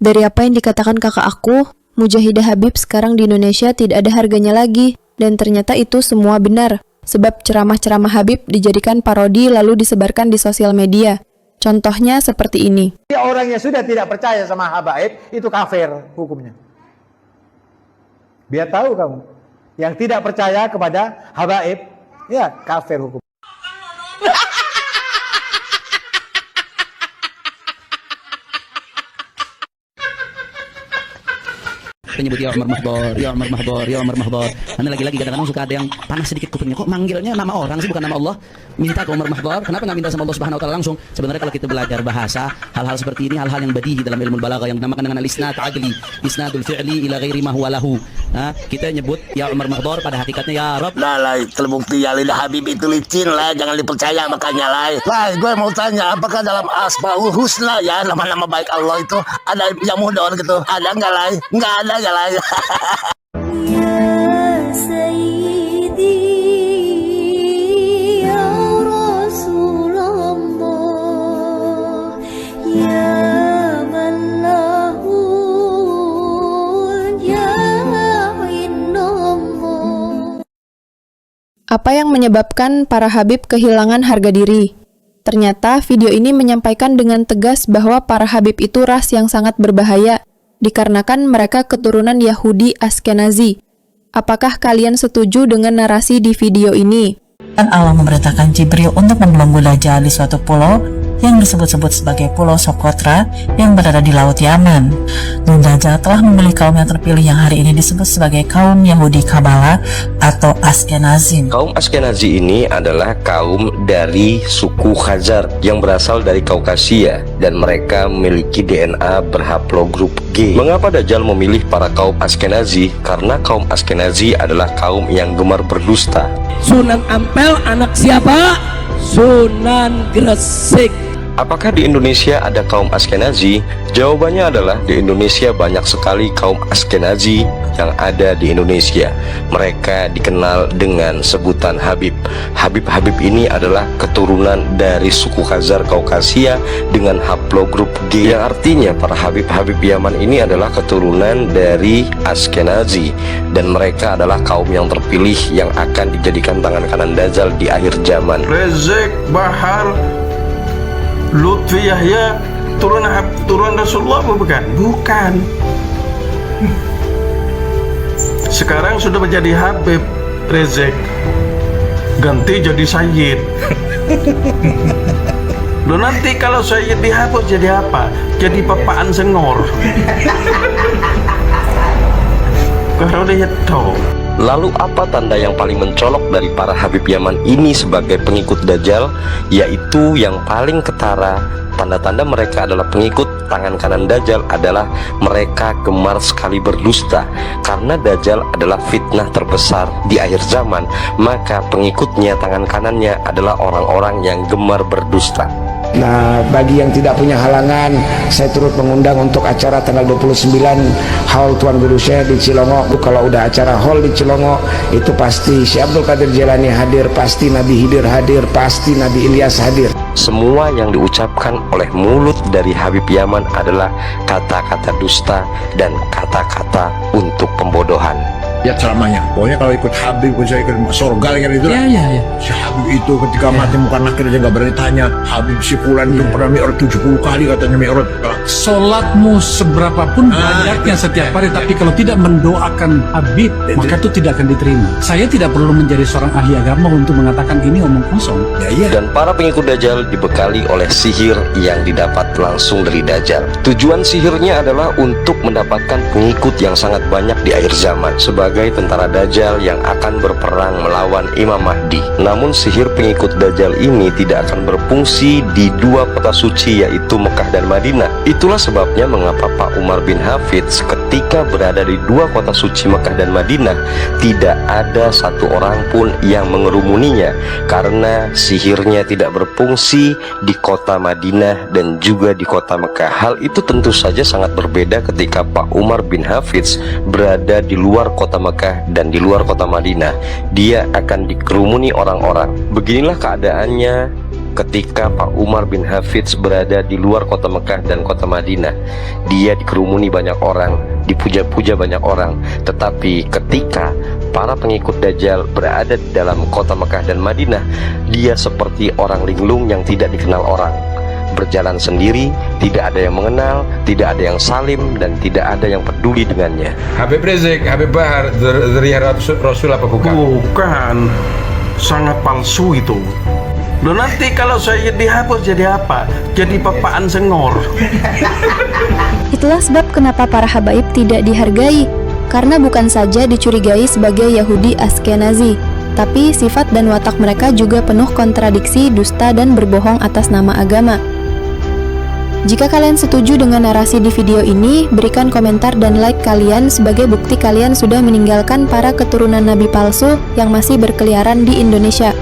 Dari apa yang dikatakan kakak aku, Mujahidah Habib sekarang di Indonesia tidak ada harganya lagi. Dan ternyata itu semua benar. Sebab ceramah-ceramah Habib dijadikan parodi lalu disebarkan di sosial media. Contohnya seperti ini. Orang yang sudah tidak percaya sama habaib, itu kafir hukumnya. Biar tahu kamu. Yang tidak percaya kepada habaib, ya kafir hukum. Penyebut ya Umar Mahbor, ya Umar Mahbor, ya Umar Mahbor. Karena lagi-lagi kadang-kadang suka ada yang panas sedikit kupingnya. Kok manggilnya nama orang sih, bukan nama Allah? Minta ke Umar Mahbor, kenapa nggak minta sama Allah Subhanahu Wa Taala langsung? Sebenarnya kalau kita belajar bahasa, hal-hal seperti ini hal-hal yang badihi dalam ilmu balaghah yang dinamakan dengan al-isnad aqli, isnadul fi'li ila ghairi ma huwa lahu. Nah, kita nyebut ya Umar Mahbor pada hakikatnya ya Rabb. Lah, terbukti ya lidah Habib itu licin lah, jangan dipercaya makanya lah. Lah, gue mau tanya, apakah dalam Asmaul Husna ya nama-nama baik Allah itu ada yang mudah gitu? Ada nggak lah? Nggak ada ya lah. Apa yang menyebabkan para Habib kehilangan harga diri? Ternyata video ini menyampaikan dengan tegas bahwa para Habib itu ras yang sangat berbahaya, dikarenakan mereka keturunan Yahudi Askenazi. Apakah kalian setuju dengan narasi di video ini? Dan Allah memerintahkan Jibril untuk membelenggu Dajjal di suatu pulau yang disebut-sebut sebagai Pulau Sokotra yang berada di Laut Yaman. Dan Dajjal telah memilih kaum yang terpilih yang hari ini disebut sebagai kaum Yahudi Kabbalah atau Askenazim. Kaum Askenazi ini adalah kaum dari suku Khazar yang berasal dari Kaukasia dan mereka memiliki DNA berhaplogrup G. Mengapa Dajjal memilih para kaum Askenazi? Karena kaum Askenazi adalah kaum yang gemar berdusta. Sunan Ampel anak siapa? Sunan Gresik. Apakah di Indonesia ada kaum Askenazi? Jawabannya adalah di Indonesia banyak sekali kaum Askenazi yang ada di Indonesia. Mereka dikenal dengan sebutan Habib. Habib-Habib ini adalah keturunan dari suku Khazar Kaukasia dengan haplogrup G, yang artinya para Habib-Habib Yaman ini adalah keturunan dari Askenazi, dan mereka adalah kaum yang terpilih yang akan dijadikan tangan kanan Dajjal di akhir zaman. Rezek Bahar Lutfi Yahya turun Rasulullah bukan? Bukan. Sekarang sudah menjadi Habib Rezek, ganti jadi Sayyid. Lo nanti kalau Sayyid dihapus jadi apa? Jadi papaan sengor. Kalau dia tahu. Lalu apa tanda yang paling mencolok dari para Habib Yaman ini sebagai pengikut Dajjal? Yaitu yang paling ketara, tanda-tanda mereka adalah pengikut tangan kanan Dajjal adalah mereka gemar sekali berdusta. Karena Dajjal adalah fitnah terbesar di akhir zaman, maka pengikutnya tangan kanannya adalah orang-orang yang gemar berdusta. Nah, bagi yang tidak punya halangan, saya turut mengundang untuk acara tanggal 29 Haul Tuan Guru Syekh di Cilongo. Kalau udah acara haul di Cilongo, itu pasti Syekh Abdul Qadir Jailani hadir, pasti Nabi Khidir hadir, pasti Nabi Ilyas hadir. Semua yang diucapkan oleh mulut dari Habib Yaman adalah kata-kata dusta dan kata-kata untuk pembodohan. Ya ceramahnya, pokoknya kalau ikut Habib saya ikut surga kan itu. Ya. Si Habib itu ketika mati muka nakir aja nggak berani tanya. Habib si Fulan itu pernah mi'raj 70 kali katanya mi'raj. Sholatmu seberapapun banyaknya setiap hari, tapi kalau tidak mendoakan Habib, maka itu tidak akan diterima. Saya tidak perlu menjadi seorang ahli agama untuk mengatakan ini omong kosong. Dan para pengikut Dajjal dibekali oleh sihir yang didapat langsung dari Dajjal. Tujuan sihirnya adalah untuk mendapatkan pengikut yang sangat banyak di akhir zaman sebagai tentara Dajjal yang akan berperang melawan Imam Mahdi. Namun sihir pengikut Dajjal ini tidak akan berfungsi di dua kota suci, yaitu Mekah dan Madinah. Itulah sebabnya mengapa Pak Umar bin Hafidz ketika berada di dua kota suci Mekah dan Madinah tidak ada satu orang pun yang mengerumuninya, karena sihirnya tidak berfungsi di kota Madinah dan juga di kota Mekah. Hal itu tentu saja sangat berbeda ketika Pak Umar bin Hafidz berada di luar kota Mekah dan di luar kota Madinah. Dia akan dikerumuni orang-orang. Beginilah keadaannya ketika Pak Umar bin Hafidz berada di luar kota Mekah dan kota Madinah, dia dikerumuni banyak orang, dipuja-puja banyak orang. Tetapi ketika para pengikut Dajjal berada di dalam kota Mekah dan Madinah, dia seperti orang linglung yang tidak dikenal orang, berjalan sendiri, tidak ada yang mengenal, tidak ada yang salim, dan tidak ada yang peduli dengannya. Habib Rizik, Habib Bahar, dari Rasul apa bukan? Bukan, sangat palsu itu. Loh, nanti kalau saya dihapus jadi apa? Jadi papaan sengor. Itulah sebab kenapa para habaib tidak dihargai, karena bukan saja dicurigai sebagai Yahudi Askenazi, tapi sifat dan watak mereka juga penuh kontradiksi, dusta, dan berbohong atas nama agama. Jika kalian setuju dengan narasi di video ini, berikan komentar dan like kalian sebagai bukti kalian sudah meninggalkan para keturunan nabi palsu yang masih berkeliaran di Indonesia.